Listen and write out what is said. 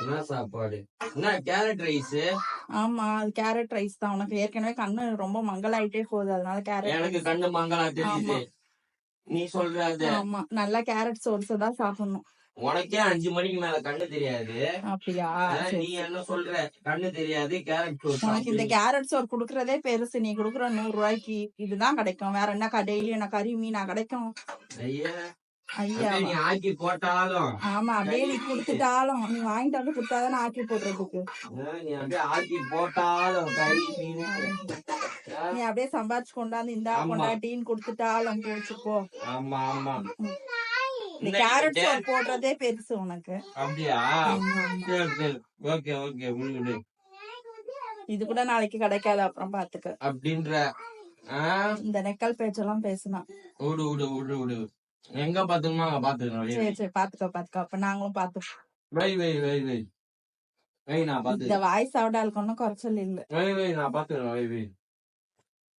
என்ன சாப்பாடு? என்ன கேரட் ரைஸ்? ஆமா, அது கேரட் ரைஸ் தான். உனக்கு ஏற்கனவே கண்ணு ரொம்ப மங்கலாயிட்டே போகுது, அதனால கேரட் எனக்கு ரைஸ். கண்ணு மங்களா ஆமா தெரியுது. நீ சொல்றது ஆமா, நல்லா கேரட் சோர்ஸ் தான் சாப்பிடணும். உனக்கே 5 மணிக்கு மேல கண்ணு தெரியாது. அப்படியா? நீ சரி என்ன சொல்ற? கண்ணு தெரியாது கேரட் சோறு உனக்கு இந்த கேரட் சோறு குடுக்கறதே பெருசு. நீ குடுக்குற 100 ரூபாய்க்கு இதுதான் கிடைக்கும். வேற என்ன டெய்லி என்ன கறி மீனா கிடைக்கும்? ஐயா ஐயா நீ ஆக்கி போட்டாலும் ஆமா, அப்படியே நீ குடுத்துட்டாலும் நீ வாங்கிட்டு வந்து குடுத்தாதானே ஆக்கி போடுறதுக்கு. நீ அப்படியே ஆக்கி போட்டாலும் கறி மீன் நீ அப்படியே சம்பாதிச்சு கொண்டாந்து இந்தா கொண்டாட்டின்னு குடுத்துட்டாலும் போச்சுப்போ. ஆமா ஆமா, இந்த கேரட் சோறு போடுறதே பெருசு உனக்கு. அப்படியா? சரி சரி, ஓகே ஓகே, முடிவு. இது கூட நாளைக்கு கிடைக்காது, அப்புறம் பாத்துக்க அப்படின்ற இந்த நெக்கல் பேச்செல்லாம் பேசுனா. விடு விடு விடு விடு, எங்க பாத்துக்கணுமோ அங்க பாத்துக்கணும். சரி சரி, பாத்துக்க அப்ப நாங்களும் பாத்துக்கோம். வை வை வை வை வை, நான் பாத்து. இந்த வாய்ஸ் அவடாலுக்கு ஒன்னும் குறைச்சல் இல்ல. வை வை, நான் பாத்துக்கிறேன். வை வை.